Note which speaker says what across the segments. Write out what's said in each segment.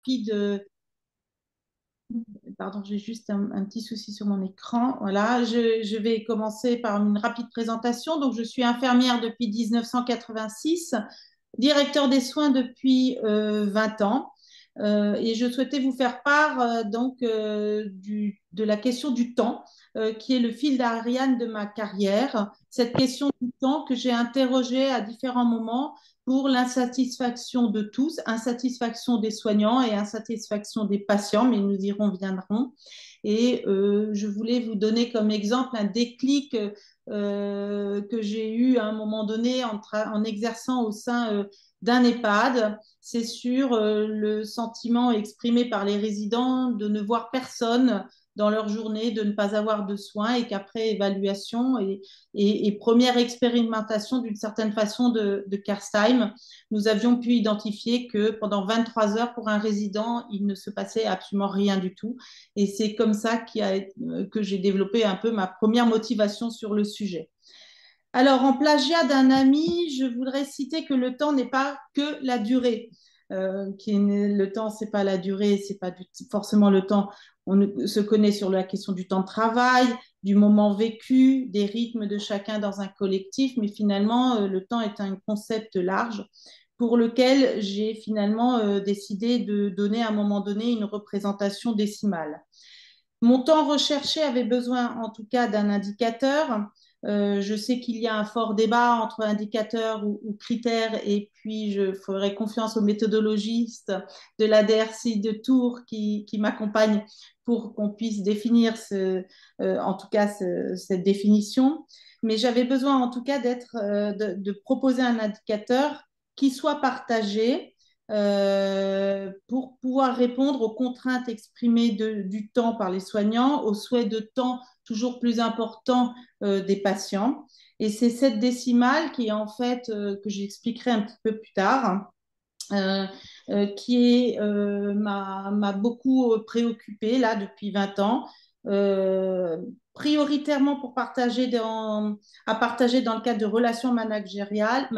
Speaker 1: rapide. Pardon, j'ai juste un petit souci sur mon écran. Voilà, je vais commencer par une rapide présentation. Donc, je suis infirmière depuis 1986, directeur des soins depuis 20 ans. Et je souhaitais vous faire part de la question du temps, qui est le fil d'Ariane de ma carrière. Cette question du temps que j'ai interrogée à différents moments pour l'insatisfaction de tous, insatisfaction des soignants et insatisfaction des patients, mais nous y reviendrons. Et je voulais vous donner comme exemple un déclic que j'ai eu à un moment donné en exerçant au sein d'un EHPAD. C'est sur le sentiment exprimé par les résidents de ne voir personne dans leur journée, de ne pas avoir de soins et qu'après évaluation et première expérimentation d'une certaine façon de Kerstheim, nous avions pu identifier que pendant 23 heures pour un résident, il ne se passait absolument rien du tout. Et c'est comme ça que j'ai développé un peu ma première motivation sur le sujet. Alors, en plagiat d'un ami, je voudrais citer que le temps n'est pas que la durée. Le temps, c'est pas la durée, c'est pas forcément le temps. On se connaît sur la question du temps de travail, du moment vécu, des rythmes de chacun dans un collectif, mais finalement, le temps est un concept large pour lequel j'ai finalement décidé de donner à un moment donné une représentation décimale. Mon temps recherché avait besoin en tout cas d'un indicateur. Je sais qu'il y a un fort débat entre indicateurs ou critères et puis je ferai confiance aux méthodologistes de la DRC de Tours qui m'accompagnent pour qu'on puisse définir en tout cas cette définition. Mais j'avais besoin en tout cas de proposer un indicateur qui soit partagé pour pouvoir répondre aux contraintes exprimées du temps par les soignants, aux souhaits de temps toujours plus importants des patients. Et c'est cette décimale qui est en fait, que j'expliquerai un petit peu plus tard, euh, m'a beaucoup préoccupée là depuis 20 ans. Euh, prioritairement à partager dans le cadre de relations managériales,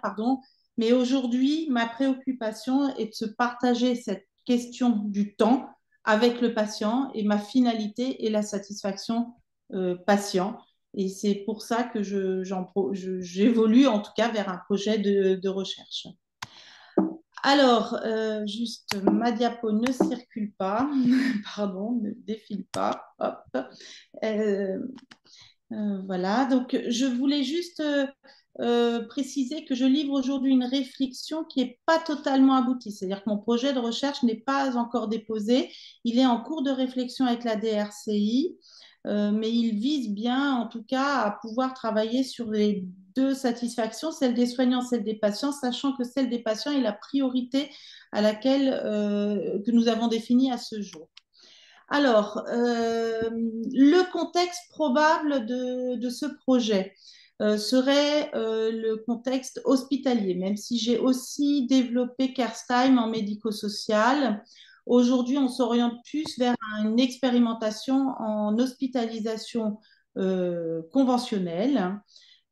Speaker 1: pardon. Mais aujourd'hui, ma préoccupation est de se partager cette question du temps avec le patient et ma finalité est la satisfaction patient. Et c'est pour ça que j'évolue en tout cas vers un projet de recherche. Alors, juste, ma diapo ne circule pas, pardon, ne défile pas. Hop. Euh, voilà, donc je voulais juste préciser que je livre aujourd'hui une réflexion qui n'est pas totalement aboutie. C'est-à-dire que mon projet de recherche n'est pas encore déposé. Il est en cours de réflexion avec la DRCI, mais il vise bien, en tout cas, à pouvoir travailler sur les deux satisfactions, celle des soignants, celle des patients, sachant que celle des patients est la priorité que nous avons définie à ce jour. Alors, le contexte probable de ce projet serait le contexte hospitalier, même si j'ai aussi développé Kerstheim en médico-social. Aujourd'hui, on s'oriente plus vers une expérimentation en hospitalisation conventionnelle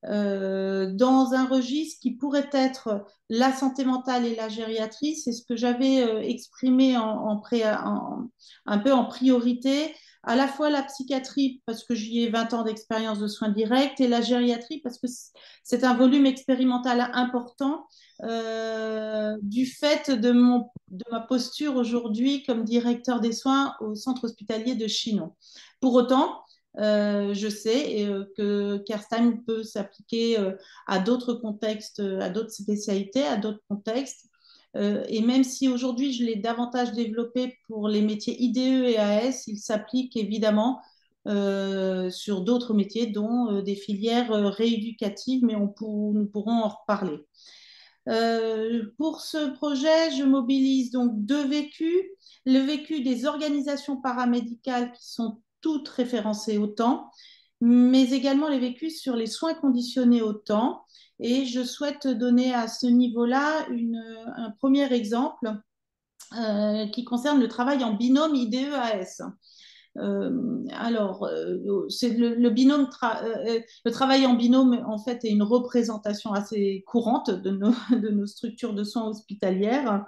Speaker 1: dans un registre qui pourrait être la santé mentale et la gériatrie. C'est ce que j'avais exprimé un peu en priorité, à la fois la psychiatrie, parce que j'y ai 20 ans d'expérience de soins directs, et la gériatrie, parce que c'est un volume expérimental important du fait de ma posture aujourd'hui comme directeur des soins au centre hospitalier de Chinon. Pour autant, je sais que Kerstheim peut s'appliquer à d'autres contextes, à d'autres spécialités, à d'autres contextes. Et même si aujourd'hui je l'ai davantage développé pour les métiers IDE et AS, il s'applique évidemment sur d'autres métiers, dont des filières rééducatives, mais nous pourrons en reparler. Pour ce projet, je mobilise donc deux vécus. Le vécu des organisations paramédicales qui sont toutes référencées au temps, mais également les vécus sur les soins conditionnés au temps. Et je souhaite donner à ce niveau-là un premier exemple qui concerne le travail en binôme IDE-AS. C'est le travail en binôme, en fait, est une représentation assez courante de nos structures de soins hospitalières.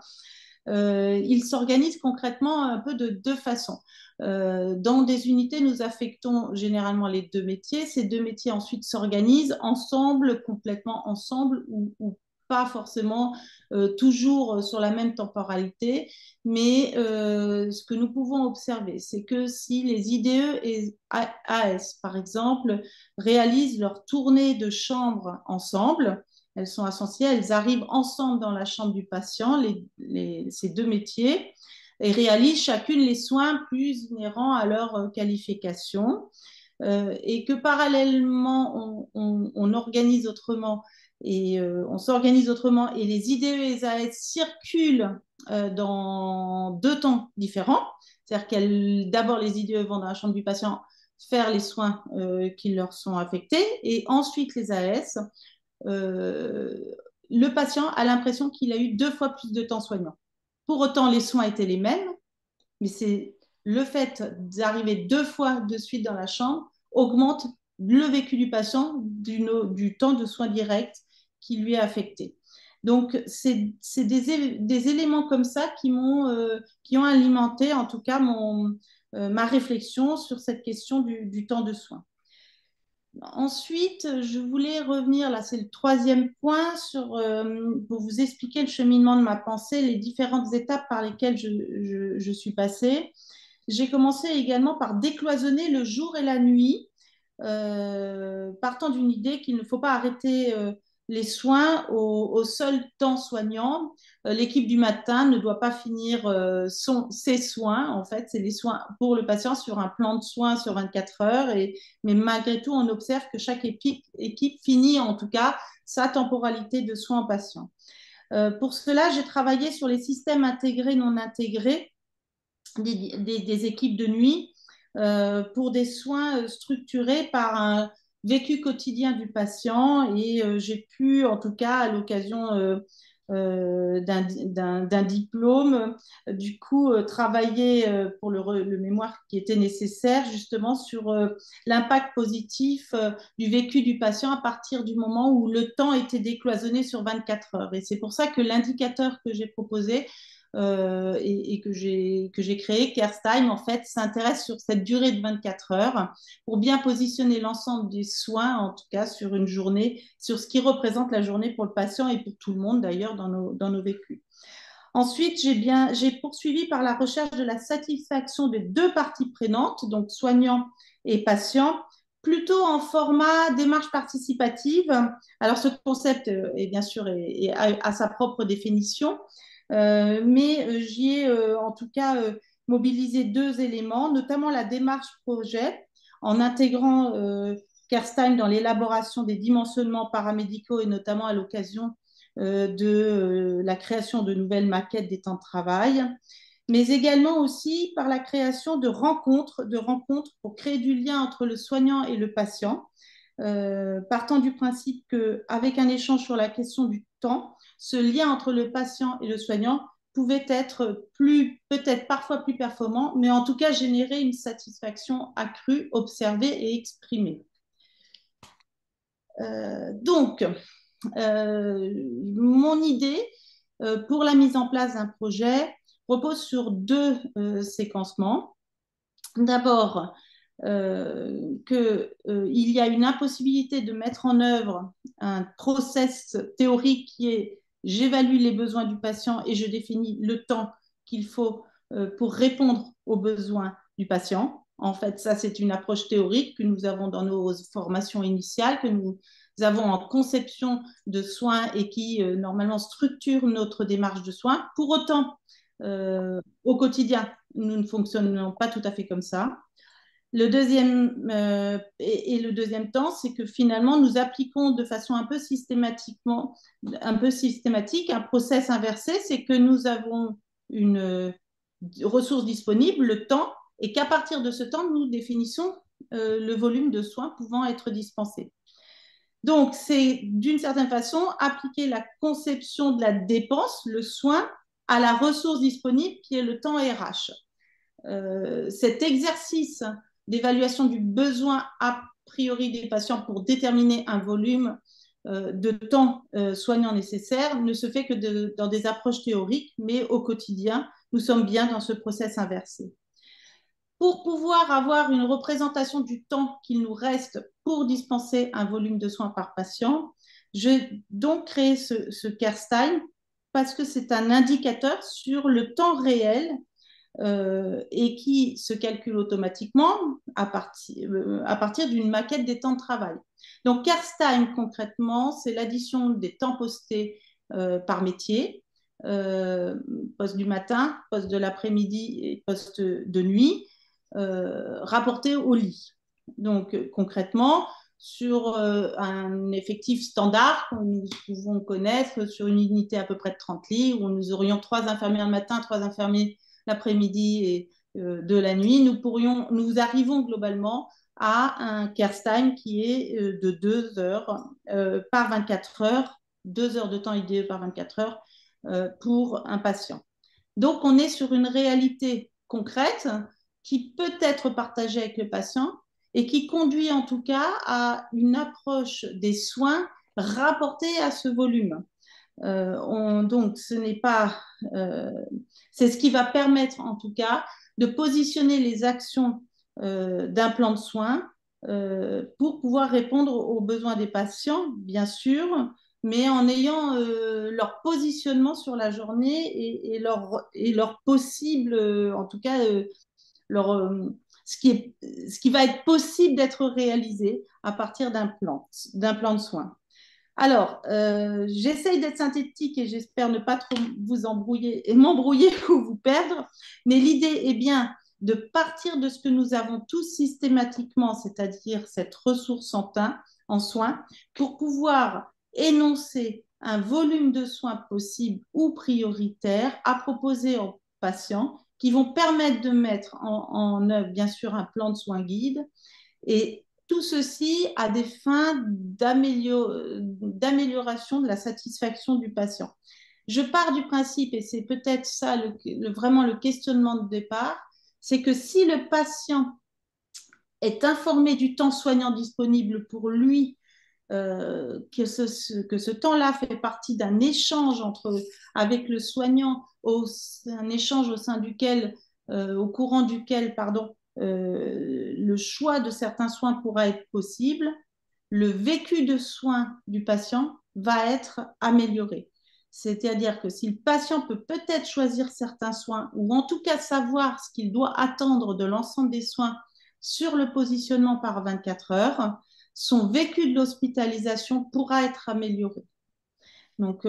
Speaker 1: il s'organise concrètement un peu de deux façons. Dans des unités, nous affectons généralement les deux métiers. Ces deux métiers ensuite s'organisent ensemble, complètement ensemble, ou pas forcément toujours sur la même temporalité. Mais ce que nous pouvons observer, c'est que si les IDE et AS, par exemple, réalisent leur tournée de chambre ensemble, elles sont associées, elles arrivent ensemble dans la chambre du patient, ces deux métiers, et réalisent chacune les soins plus inhérents à leur qualification. Et que parallèlement, on organise autrement et on s'organise autrement et les IDE et les AS circulent dans deux temps différents. C'est-à-dire qu'elles, d'abord, les IDE vont dans la chambre du patient faire les soins qui leur sont affectés et ensuite les AS. Le patient a l'impression qu'il a eu 2 fois plus de temps soignant. Pour autant, les soins étaient les mêmes, mais c'est le fait d'arriver 2 fois de suite dans la chambre augmente le vécu du patient du temps de soins directs qui lui est affecté. Donc, c'est des éléments comme ça qui ont alimenté, en tout cas, ma réflexion sur cette question du temps de soins. Ensuite, je voulais revenir, là c'est le troisième point, pour vous expliquer le cheminement de ma pensée, les différentes étapes par lesquelles je suis passée. J'ai commencé également par décloisonner le jour et la nuit, partant d'une idée qu'il ne faut pas arrêter les soins au seul temps soignant. L'équipe du matin ne doit pas finir ses soins. En fait, c'est les soins pour le patient sur un plan de soins sur 24 heures. Mais malgré tout, on observe que chaque équipe finit en tout cas sa temporalité de soins en patient. Pour cela, j'ai travaillé sur les systèmes intégrés, non intégrés des équipes de nuit pour des soins structurés par un vécu quotidien du patient et j'ai pu, en tout cas, à l'occasion d'un diplôme, du coup, travailler pour le mémoire qui était nécessaire justement sur l'impact positif du vécu du patient à partir du moment où le temps était décloisonné sur 24 heures. Et c'est pour ça que l'indicateur que j'ai proposé et que j'ai créé, CareTime, en fait, s'intéresse sur cette durée de 24 heures pour bien positionner l'ensemble des soins, en tout cas sur une journée, sur ce qui représente la journée pour le patient et pour tout le monde d'ailleurs dans nos vécus. Ensuite, j'ai poursuivi par la recherche de la satisfaction des deux parties prenantes, donc soignants et patients, plutôt en format démarche participative. Alors, ce concept est bien sûr a sa propre définition, mais j'y ai en tout cas mobilisé 2 éléments, notamment la démarche projet, en intégrant Kerstheim dans l'élaboration des dimensionnements paramédicaux et notamment à l'occasion de la création de nouvelles maquettes des temps de travail, mais également aussi par la création de rencontres pour créer du lien entre le soignant et le patient, partant du principe qu'avec un échange sur la question du temps, ce lien entre le patient et le soignant pouvait être peut-être parfois plus performant, mais en tout cas générer une satisfaction accrue, observée et exprimée. Donc, mon idée pour la mise en place d'un projet repose sur 2 séquencements. D'abord, qu'il y a une impossibilité de mettre en œuvre un process théorique qui est j'évalue les besoins du patient et je définis le temps qu'il faut pour répondre aux besoins du patient. En fait, ça, c'est une approche théorique que nous avons dans nos formations initiales, que nous avons en conception de soins et qui, normalement, structure notre démarche de soins. Pour autant, au quotidien, nous ne fonctionnons pas tout à fait comme ça. Le deuxième temps, c'est que finalement, nous appliquons de façon un peu systématique un process inversé, c'est que nous avons une ressource disponible, le temps, et qu'à partir de ce temps, nous définissons le volume de soins pouvant être dispensés. Donc, c'est d'une certaine façon appliquer la conception de la dépense, le soin, à la ressource disponible qui est le temps RH. Cet exercice d'évaluation du besoin a priori des patients pour déterminer un volume de temps soignant nécessaire ne se fait que dans des approches théoriques, mais au quotidien, nous sommes bien dans ce process inversé. Pour pouvoir avoir une représentation du temps qu'il nous reste pour dispenser un volume de soins par patient, j'ai donc créé ce CareStime parce que c'est un indicateur sur le temps réel et qui se calcule automatiquement à partir d'une maquette des temps de travail. Donc, CareStime, concrètement, c'est l'addition des temps postés par métier, poste du matin, poste de l'après-midi et poste de nuit, rapportés au lit. Donc, concrètement, sur un effectif standard que nous pouvons connaître sur une unité à peu près de 30 lits, où nous aurions 3 infirmières le matin, 3 infirmiers l'après-midi et de la nuit, nous arrivons globalement à un CareStime qui est de 2 heures par 24 heures, 2 heures de temps idéal par 24 heures pour un patient. Donc, on est sur une réalité concrète qui peut être partagée avec le patient et qui conduit en tout cas à une approche des soins rapportés à ce volume. Donc, ce n'est pas, c'est ce qui va permettre en tout cas de positionner les actions d'un plan de soins pour pouvoir répondre aux besoins des patients, bien sûr, mais en ayant leur positionnement sur la journée et leur possible, en tout cas, leur, ce qui va être possible d'être réalisé à partir d'un plan de soins. Alors, j'essaye d'être synthétique et j'espère ne pas trop vous embrouiller et m'embrouiller ou vous perdre, mais l'idée est bien de partir de ce que nous avons tous systématiquement, c'est-à-dire cette ressource en soins, pour pouvoir énoncer un volume de soins possible ou prioritaire à proposer aux patients qui vont permettre de mettre en œuvre, bien sûr, un plan de soins guide et tout ceci a des fins d'amélioration de la satisfaction du patient. Je pars du principe, et c'est peut-être ça vraiment le questionnement de départ, c'est que si le patient est informé du temps soignant disponible pour lui, que ce temps-là fait partie d'un échange avec le soignant, un échange au courant duquel, pardon, le choix de certains soins pourra être possible, le vécu de soins du patient va être amélioré. C'est-à-dire que si le patient peut peut-être choisir certains soins, ou en tout cas savoir ce qu'il doit attendre de l'ensemble des soins sur le positionnement par 24 heures, son vécu de l'hospitalisation pourra être amélioré. Donc,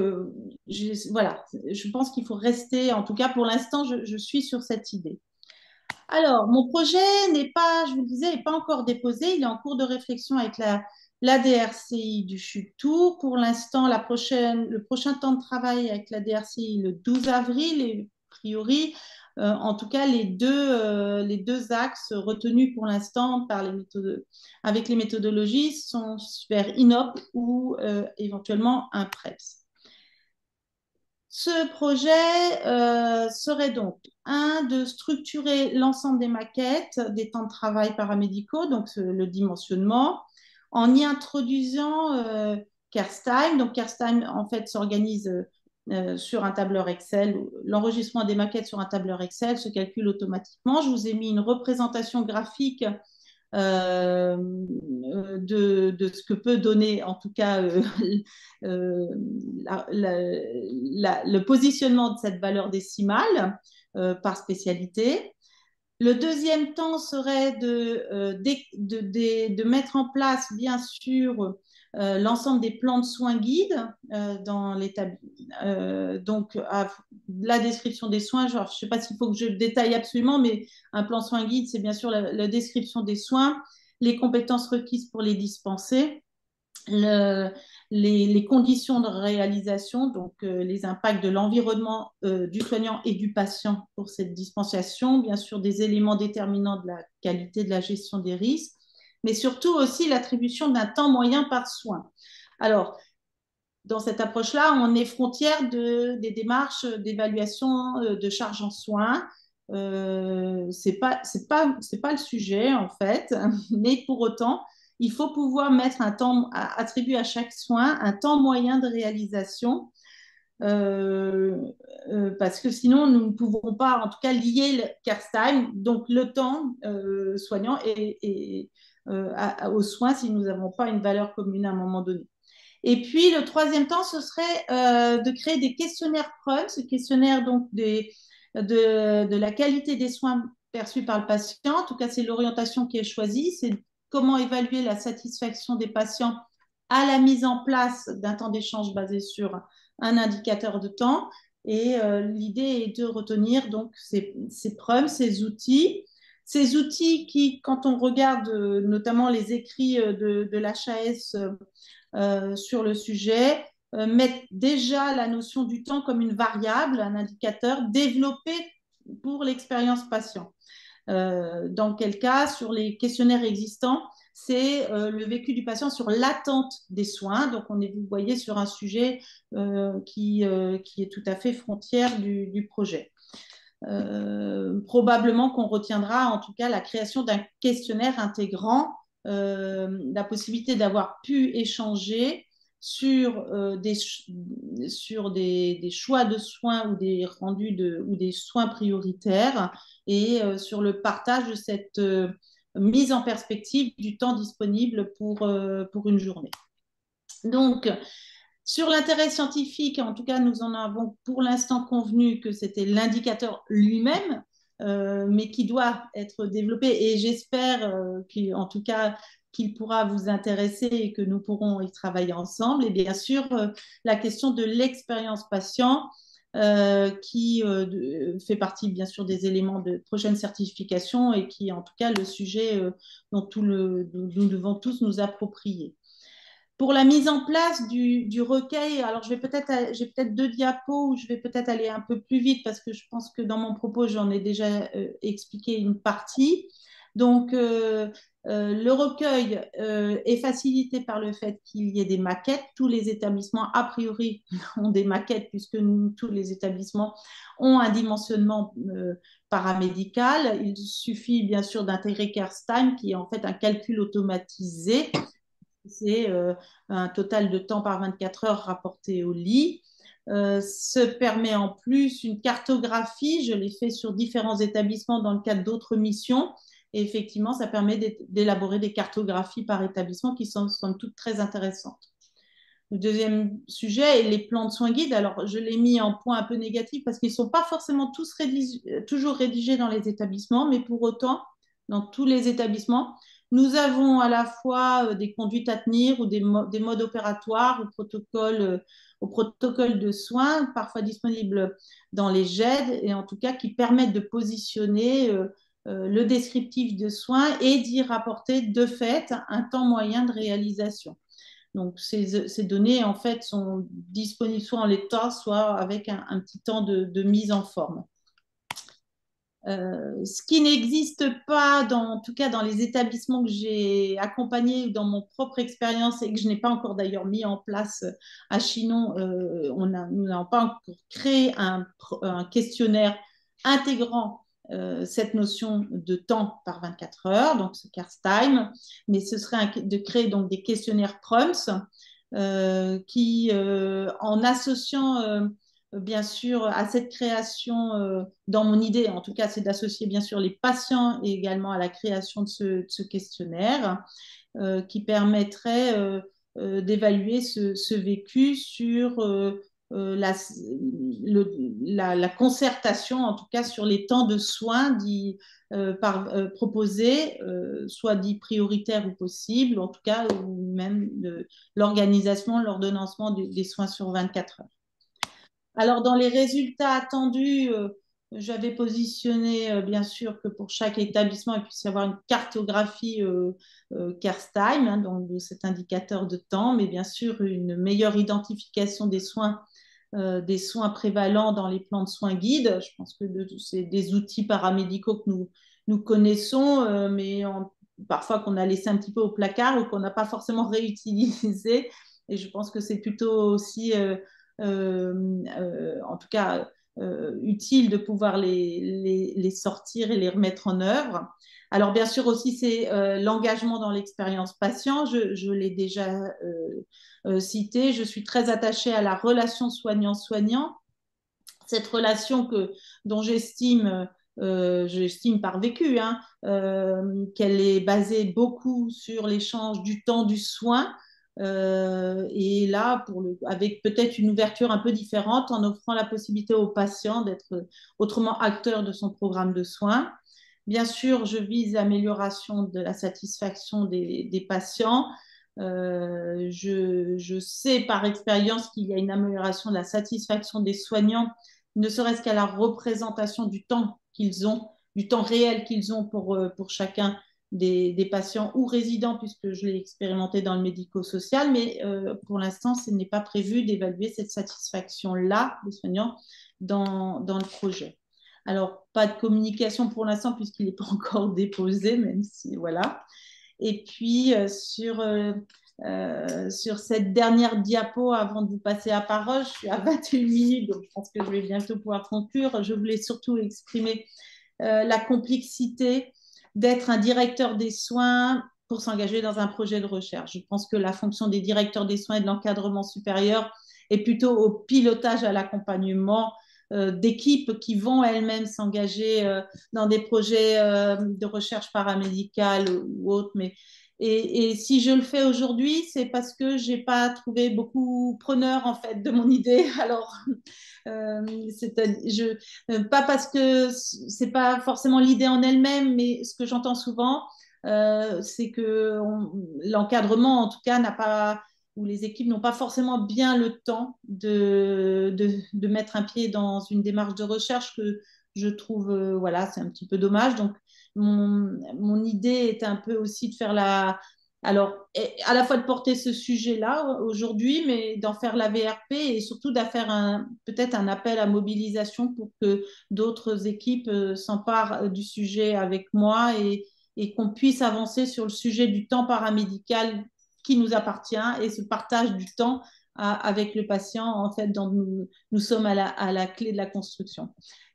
Speaker 1: voilà, je pense qu'il faut rester, en tout cas pour l'instant, je suis sur cette idée. Alors, mon projet n'est pas, je vous le disais, n'est pas encore déposé. Il est en cours de réflexion avec la DRCI du CHUTOUR. Pour l'instant, le prochain temps de travail avec la DRCI, le 12 avril, et a priori, en tout cas, les deux axes retenus pour l'instant avec les méthodologies sont vers INOP ou éventuellement un PREPS. Ce projet serait donc, de structurer l'ensemble des maquettes, des temps de travail paramédicaux, donc le dimensionnement, en y introduisant CareStime. Donc, CareStime, en fait, s'organise sur un tableur Excel. L'enregistrement des maquettes sur un tableur Excel se calcule automatiquement. Je vous ai mis une représentation graphique de ce que peut donner en tout cas le positionnement de cette valeur décimale par spécialité. Le deuxième temps serait de mettre en place, bien sûr, l'ensemble des plans de soins guides dans donc, la description des soins. Je ne sais pas s'il faut que je détaille absolument, mais un plan soins guide, c'est bien sûr la description des soins, les compétences requises pour les dispenser, les conditions de réalisation, donc les impacts de l'environnement du soignant et du patient pour cette dispensation, bien sûr des éléments déterminants de la qualité de la gestion des risques, mais surtout aussi l'attribution d'un temps moyen par soin. Alors, dans cette approche-là, on est frontière des démarches d'évaluation de charge en soins. C'est pas le sujet en fait, mais pour autant, il faut pouvoir mettre un temps, attribuer à chaque soin un temps moyen de réalisation euh, parce que sinon, nous ne pouvons pas, en tout cas, lier le care time, donc le temps soignant, aux soins si nous n'avons pas une valeur commune à un moment donné. Et puis, le troisième temps, ce serait de créer des questionnaires preuves, ce questionnaire donc de la qualité des soins perçus par le patient. En tout cas, c'est l'orientation qui est choisie, c'est comment évaluer la satisfaction des patients à la mise en place d'un temps d'échange basé sur un indicateur de temps. Et l'idée est de retenir donc ces preuves, ces outils qui, quand on regarde notamment les écrits de l'HAS sur le sujet, mettent déjà la notion du temps comme une variable, un indicateur développé pour l'expérience patient. Dans quel cas, sur les questionnaires existants, c'est le vécu du patient sur l'attente des soins. Donc, vous voyez, sur un sujet qui est tout à fait frontière du projet. Probablement qu'on retiendra en tout cas la création d'un questionnaire intégrant la possibilité d'avoir pu échanger sur, des choix de soins ou des rendus ou des soins prioritaires et sur le partage de cette mise en perspective du temps disponible pour une journée. Donc, sur l'intérêt scientifique, en tout cas, nous en avons pour l'instant convenu que c'était l'indicateur lui-même, mais qui doit être développé. Et j'espère qu'en tout cas, qu'il pourra vous intéresser et que nous pourrons y travailler ensemble. Et bien sûr, la question de l'expérience patient, qui fait partie bien sûr des éléments de prochaine certification et qui est en tout cas le sujet dont nous devons tous nous approprier. Pour la mise en place du recueil, alors j'ai peut-être deux diapos où je vais peut-être aller un peu plus vite parce que je pense que dans mon propos, j'en ai déjà expliqué une partie. Donc, le recueil est facilité par le fait qu'il y ait des maquettes. Tous les établissements, a priori, ont des maquettes puisque tous les établissements ont un dimensionnement paramédical. Il suffit bien sûr d'intégrer CareStime qui est en fait un calcul automatisé, c'est un total de temps par 24 heures rapporté au lit. Se permet en plus une cartographie, je l'ai fait sur différents établissements dans le cadre d'autres missions, et effectivement, ça permet d'élaborer des cartographies par établissement qui sont toutes très intéressantes. Le deuxième sujet est les plans de soins guides. Alors, je l'ai mis en point un peu négatif parce qu'ils ne sont pas forcément toujours rédigés dans les établissements, mais pour autant, dans tous les établissements, nous avons à la fois des conduites à tenir ou des modes opératoires au protocole de soins, parfois disponibles dans les GED, et en tout cas qui permettent de positionner le descriptif de soins et d'y rapporter de fait un temps moyen de réalisation. Donc, ces données, en fait, sont disponibles soit en l'état, soit avec un petit temps de mise en forme. Ce qui n'existe pas, en tout cas dans les établissements que j'ai accompagnés ou dans mon propre expérience et que je n'ai pas encore d'ailleurs mis en place à Chinon, nous n'avons pas encore créé un questionnaire intégrant cette notion de temps par 24 heures, donc ce CareStime, mais ce serait de créer donc des questionnaires PRUMS qui, en associant bien sûr à cette création, dans mon idée en tout cas, c'est d'associer bien sûr les patients et également à la création de ce questionnaire qui permettrait d'évaluer ce vécu sur la concertation, en tout cas sur les temps de soins proposés, soit dits prioritaires ou possibles, en tout cas, ou même l'organisation, l'ordonnancement des soins sur 24 heures. Alors, dans les résultats attendus, j'avais positionné, bien sûr, que pour chaque établissement, il puisse y avoir une cartographie CareStime, hein, donc de cet indicateur de temps, mais bien sûr, une meilleure identification des soins prévalents dans les plans de soins guides. Je pense que c'est des outils paramédicaux que nous connaissons, mais parfois qu'on a laissé un petit peu au placard ou qu'on n'a pas forcément réutilisé. Et je pense que c'est plutôt aussi en tout cas, utile de pouvoir les sortir et les remettre en œuvre. Alors, bien sûr, aussi, c'est l'engagement dans l'expérience patient. Je l'ai déjà cité. Je suis très attachée à la relation soignant-soignant. Cette relation dont j'estime par vécu, hein, qu'elle est basée beaucoup sur l'échange du temps du soin. Et là, avec peut-être une ouverture un peu différente, en offrant la possibilité aux patients d'être autrement acteurs de son programme de soins. Bien sûr, je vise l'amélioration de la satisfaction des patients. Je sais par expérience qu'il y a une amélioration de la satisfaction des soignants, ne serait-ce qu'à la représentation du temps qu'ils ont, du temps réel qu'ils ont pour chacun des patients ou résidents, puisque je l'ai expérimenté dans le médico-social, mais pour l'instant, ce n'est pas prévu d'évaluer cette satisfaction-là des soignants dans le projet. Alors, pas de communication pour l'instant, puisqu'il n'est pas encore déposé, même si, voilà. Et puis, sur cette dernière diapo, avant de vous passer la parole, je suis à 21 minutes, donc je pense que je vais bientôt pouvoir conclure. Je voulais surtout exprimer la complexité d'être un directeur des soins pour s'engager dans un projet de recherche. Je pense que la fonction des directeurs des soins et de l'encadrement supérieur est plutôt au pilotage, à l'accompagnement d'équipes qui vont elles-mêmes s'engager dans des projets de recherche paramédicale ou autres. Et si je le fais aujourd'hui, c'est parce que je n'ai pas trouvé beaucoup preneur en fait de mon idée. Alors, pas parce que c'est pas forcément l'idée en elle-même, mais ce que j'entends souvent, c'est que l'encadrement, en tout cas, n'a pas où les équipes n'ont pas forcément bien le temps de mettre un pied dans une démarche de recherche que je trouve, voilà, c'est un petit peu dommage. Donc, mon idée est un peu aussi de faire alors, à la fois de porter ce sujet-là aujourd'hui, mais d'en faire la VRP et surtout d'en faire peut-être un appel à mobilisation pour que d'autres équipes s'emparent du sujet avec moi et qu'on puisse avancer sur le sujet du temps paramédical qui nous appartient et ce partage du temps avec le patient, en fait, dont nous sommes à la clé de la construction.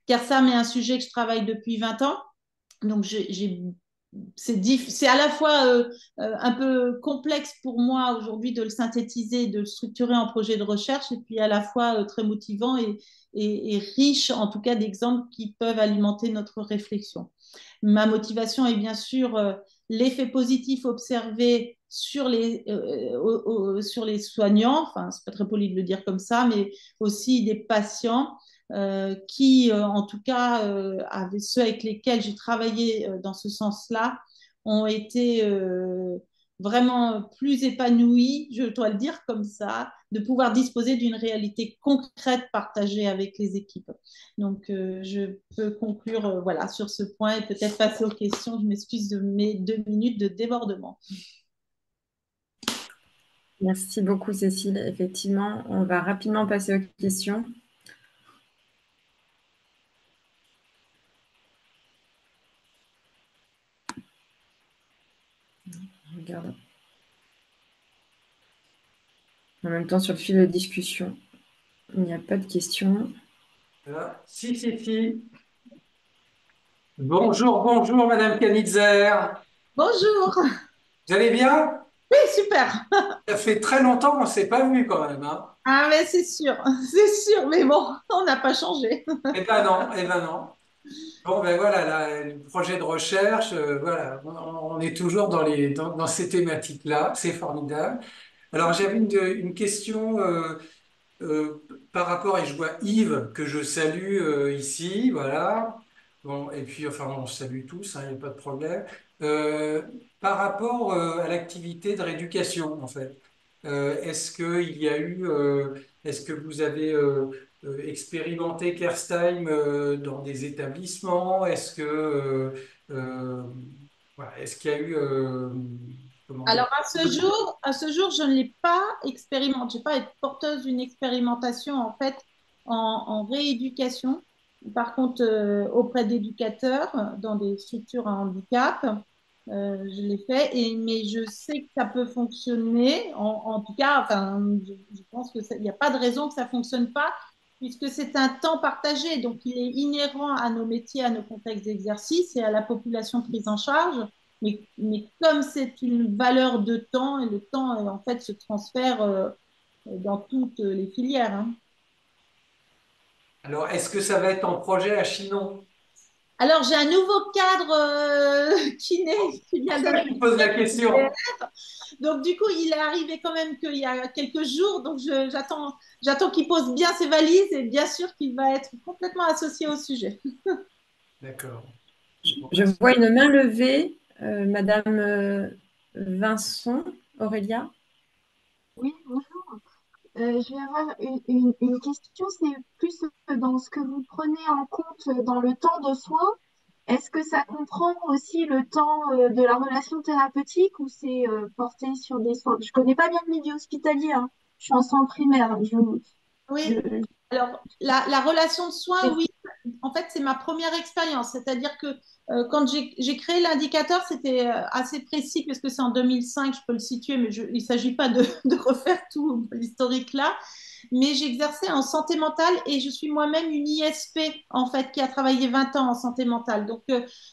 Speaker 1: Car ça, c'est un sujet que je travaille depuis 20 ans. Donc, c'est à la fois un peu complexe pour moi aujourd'hui de le synthétiser, de le structurer en projet de recherche, et puis à la fois très motivant et riche, en tout cas, d'exemples qui peuvent alimenter notre réflexion. Ma motivation est bien sûr l'effet positif observé sur sur les soignants, enfin, c'est pas très poli de le dire comme ça, mais aussi des patients qui, en tout cas, avec ceux avec lesquels j'ai travaillé dans ce sens-là, ont été vraiment plus épanouis, je dois le dire comme ça, de pouvoir disposer d'une réalité concrète partagée avec les équipes. Donc, je peux conclure voilà, sur ce point et peut-être passer aux questions. Je m'excuse de mes 2 minutes de débordement.
Speaker 2: Merci beaucoup, Cécile. Effectivement, on va rapidement passer aux questions. Regarde. En même temps, sur le fil de discussion, il n'y a pas de questions.
Speaker 3: Si. Bonjour, bonjour, Madame Canitzer.
Speaker 1: Bonjour.
Speaker 3: Vous allez bien?
Speaker 1: Oui, super.
Speaker 3: Ça fait très longtemps qu'on ne s'est pas vu quand même, hein.
Speaker 1: Ah, mais c'est sûr, mais bon, on n'a pas changé.
Speaker 3: Eh ben non, eh ben non. Bon, ben voilà, le projet de recherche, voilà, on est toujours dans ces thématiques-là, c'est formidable. Alors j'avais une question par rapport, et je vois Yves que je salue ici, voilà. Bon, et puis, enfin, on se salue tous, il n'y a pas de problème. Euh, Par rapport à l'activité de rééducation, en fait, est-ce que vous avez expérimenté Kerstheim dans des établissements? Euh, voilà, est-ce qu'il y a eu, comment dire?
Speaker 1: Alors, à ce jour, je ne l'ai pas expérimenté. Je n'ai pas été porteuse d'une expérimentation, en fait, en rééducation. Par contre, auprès d'éducateurs dans des structures à handicap, je l'ai fait. Mais je sais que ça peut fonctionner. En tout cas, enfin, je pense qu'il n'y a pas de raison que ça ne fonctionne pas puisque c'est un temps partagé, donc il est inhérent à nos métiers, à nos contextes d'exercice et à la population prise en charge. Mais comme c'est une valeur de temps, et le temps, en fait, se transfère dans toutes les filières. Hein.
Speaker 3: Alors, est-ce que ça va être en projet à Chinon?
Speaker 1: Alors, j'ai un nouveau cadre qui naît, qui
Speaker 3: C'est
Speaker 1: vient
Speaker 3: pour
Speaker 1: de
Speaker 3: ça que je pose la question.
Speaker 1: Donc, du coup, il est arrivé quand même qu'il y a quelques jours. Donc, j'attends qu'il pose bien ses valises et bien sûr qu'il va être complètement associé au sujet.
Speaker 3: D'accord. Bon,
Speaker 2: Je vois une main levée, Madame Vincent, Aurélia.
Speaker 4: Oui, bonjour. Je vais avoir une question, c'est plus dans ce que vous prenez en compte dans le temps de soins. Est-ce que ça comprend aussi le temps de la relation thérapeutique ou c'est porté sur des soins? Je connais pas bien le milieu hospitalier, hein. Je suis en soins primaires.
Speaker 1: Oui,
Speaker 4: Je-
Speaker 1: alors la relation de soins, oui, en fait, c'est ma première expérience. C'est-à-dire que quand j'ai créé l'indicateur, c'était assez précis puisque c'est en 2005, je peux le situer, mais il ne s'agit pas de refaire tout l'historique là. Mais j'exerçais en santé mentale et je suis moi-même une ISP, en fait, qui a travaillé 20 ans en santé mentale. Donc,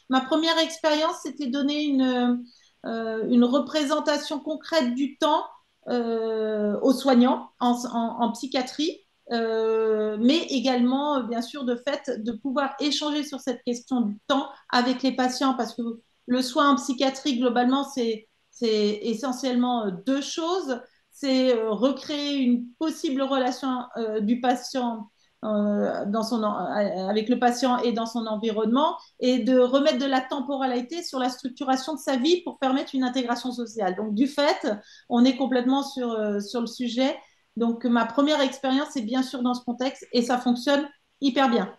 Speaker 1: ma première expérience, c'était donner une représentation concrète du temps aux soignants en psychiatrie. Mais également, bien sûr, de fait, de pouvoir échanger sur cette question du temps avec les patients, parce que le soin en psychiatrie, globalement, c'est essentiellement deux choses. C'est recréer une possible relation du patient avec le patient et dans son environnement, et de remettre de la temporalité sur la structuration de sa vie pour permettre une intégration sociale. Donc, du fait, on est complètement sur le sujet. Donc, ma première expérience est bien sûr dans ce contexte et ça fonctionne hyper bien.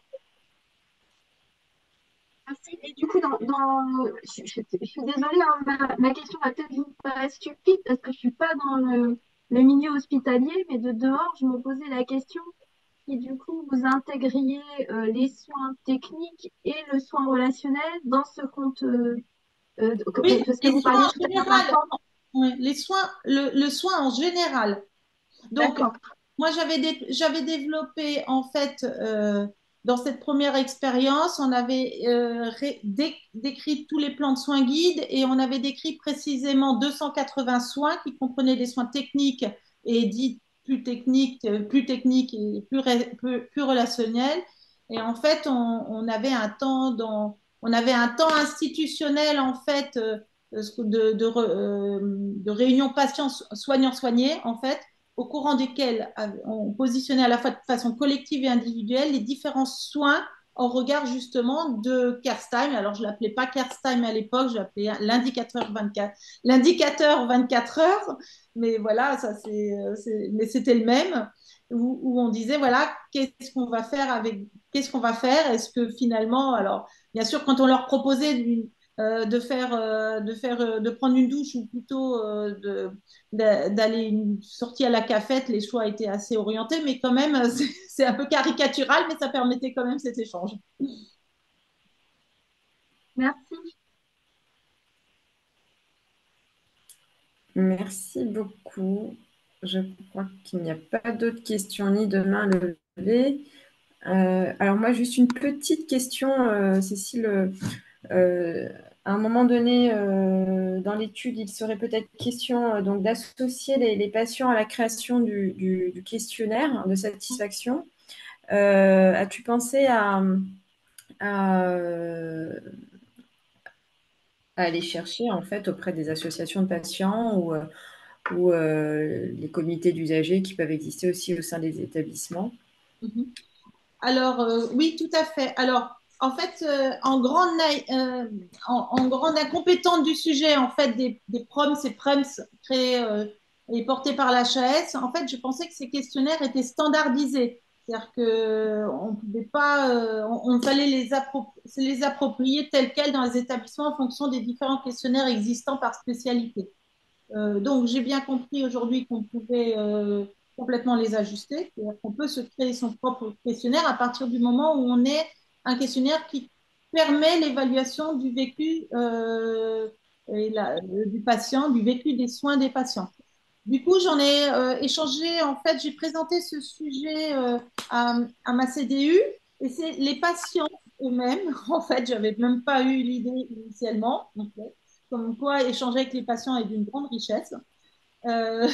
Speaker 4: Merci. Et du coup, je suis désolée, hein, ma question va peut-être vous paraître stupide parce que je suis pas dans le milieu hospitalier, mais de dehors, je me posais la question si du coup vous intégriez les soins techniques et le soin relationnel dans ce compte,
Speaker 1: Oui,
Speaker 4: parce que
Speaker 1: les
Speaker 4: vous
Speaker 1: soins
Speaker 4: parliez
Speaker 1: en
Speaker 4: tout à l'heure d'un
Speaker 1: général.
Speaker 4: temps.
Speaker 1: Oui, le soin en général. Donc,
Speaker 4: D'accord.
Speaker 1: moi, j'avais développé, en fait, dans cette première expérience, on avait décrit tous les plans de soins guides et on avait décrit précisément 280 soins qui comprenaient des soins techniques et dits plus techniques et plus relationnels. Et en fait, on avait un temps institutionnel, en fait, de réunion patients soignants soignés, en fait, au courant desquels on positionnait à la fois de façon collective et individuelle les différents soins au regard justement de Kerstheim. Alors, je ne l'appelais pas Kerstheim à l'époque, je l'appelais l'indicateur 24 heures, mais voilà, mais c'était le même, où on disait, voilà, qu'est-ce qu'on va faire? Est-ce que finalement, alors, bien sûr, quand on leur proposait de prendre une douche ou plutôt d'aller une sortie à la cafette, les choix étaient assez orientés, mais quand même, c'est un peu caricatural, mais ça permettait quand même cet échange.
Speaker 4: Merci.
Speaker 2: Merci beaucoup. Je crois qu'il n'y a pas d'autres questions ni de main levée. Alors moi, juste une petite question, Cécile. Euh, à un moment donné, dans l'étude, il serait peut-être question donc d'associer les patients à la création du questionnaire de satisfaction. As-tu pensé à, à aller chercher en fait auprès des associations de patients ou les comités d'usagers qui peuvent exister aussi au sein des établissements?
Speaker 1: Mhm. Alors, oui, tout à fait. Alors, en fait, en grande incompétente du sujet, en fait, des PROMS et PREMS créés et portés par l'HAS, en fait, je pensais que ces questionnaires étaient standardisés. C'est-à-dire qu'on pouvait pas, on fallait se les approprier tels quels dans les établissements en fonction des différents questionnaires existants par spécialité. Donc, j'ai bien compris aujourd'hui qu'on pouvait complètement les ajuster, c'est-à-dire qu'on peut se créer son propre questionnaire à partir du moment où on est un questionnaire qui permet l'évaluation du vécu du patient, du vécu des soins des patients. Du coup, j'en ai échangé, en fait, j'ai présenté ce sujet à ma CDU et c'est les patients eux-mêmes, en fait, j'avais même pas eu l'idée initialement, en fait, comme quoi échanger avec les patients est d'une grande richesse, euh,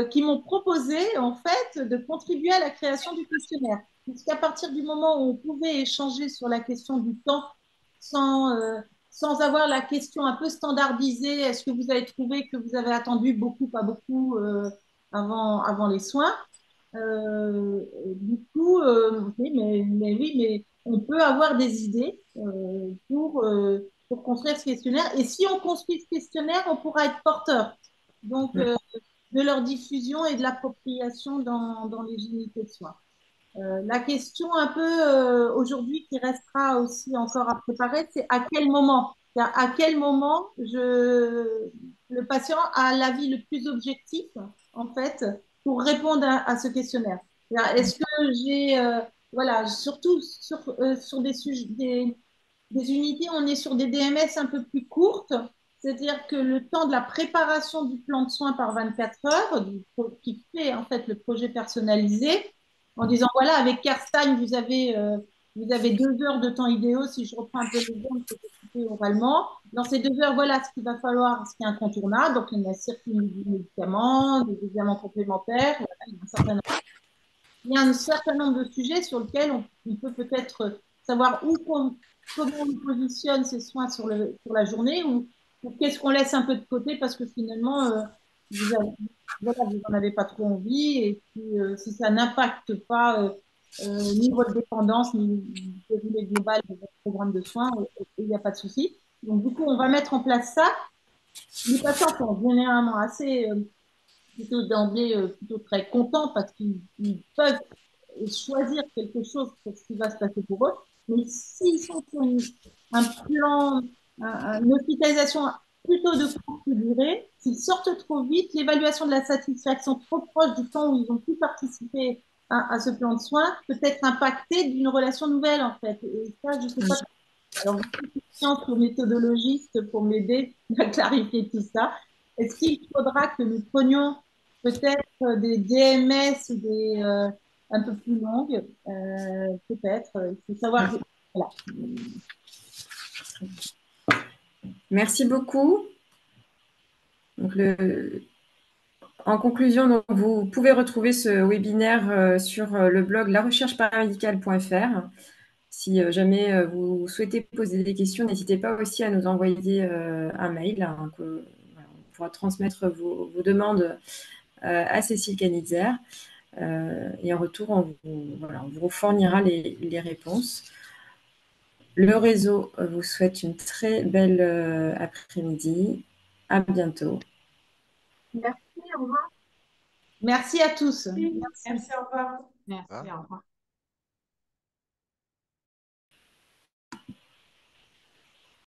Speaker 1: qui m'ont proposé, en fait, de contribuer à la création du questionnaire. Puisqu'à partir du moment où on pouvait échanger sur la question du temps sans, sans avoir la question un peu standardisée, est-ce que vous avez trouvé que vous avez attendu beaucoup, pas beaucoup avant les soins? Du coup, oui, mais oui, mais on peut avoir des idées pour construire ce questionnaire. Et si on construit ce questionnaire, on pourra être porteur. Donc, de leur diffusion et de l'appropriation dans les unités de soins. La question un peu aujourd'hui qui restera aussi encore à préparer, c'est à quel moment? À quel moment le patient a l'avis le plus objectif, en fait, pour répondre à ce questionnaire? Est-ce que voilà, surtout sur des sujets, des unités, on est sur des DMS un peu plus courtes, c'est-à-dire que le temps de la préparation du plan de soins par 24 heures, qui fait en fait le projet personnalisé, en disant voilà, avec Kerstin, vous avez 2 heures de temps idéaux, si je reprends un peu l'exemple que j'ai cité oralement. Dans ces 2 heures, voilà ce qu'il va falloir, ce qui est incontournable. Donc, il y a un circuit du médicament, des examens complémentaires, voilà, il y a un certain nombre de sujets sur lesquels on peut peut-être savoir comment on positionne ces soins sur la journée ou qu'est-ce qu'on laisse un peu de côté parce que finalement, vous avez- voilà, vous n'en avez pas trop envie et puis, si ça n'impacte pas ni votre dépendance ni le déroulé global de votre programme de soins, il n'y a pas de souci. Donc, du coup, on va mettre en place ça. Les patients sont généralement assez plutôt d'emblée plutôt très contents parce qu'ils peuvent choisir quelque chose pour ce qui va se passer pour eux. Mais s'ils sont sur un plan, une hospitalisation plutôt de courte durée, s'ils sortent trop vite, l'évaluation de la satisfaction trop proche du temps où ils ont pu participer à ce plan de soins peut être impactée d'une relation nouvelle en fait. Et ça, je ne sais pas. Alors, je suis confiante aux méthodologistes pour m'aider à clarifier tout ça. Est-ce qu'il faudra que nous prenions peut-être des DMS un peu plus longues? Peut-être. Il faut savoir. Voilà.
Speaker 2: Merci beaucoup. Donc, en conclusion, donc, vous pouvez retrouver ce webinaire sur le blog larechercheparamédicale.fr. Si jamais vous souhaitez poser des questions, n'hésitez pas aussi à nous envoyer un mail, hein, on pourra transmettre vos demandes à Cécile Canitzer. Et en retour, on vous fournira les réponses. Le réseau vous souhaite une très belle après-midi. À bientôt.
Speaker 4: Merci, au revoir.
Speaker 1: Merci à tous.
Speaker 3: Merci, au revoir.
Speaker 4: Merci, au revoir.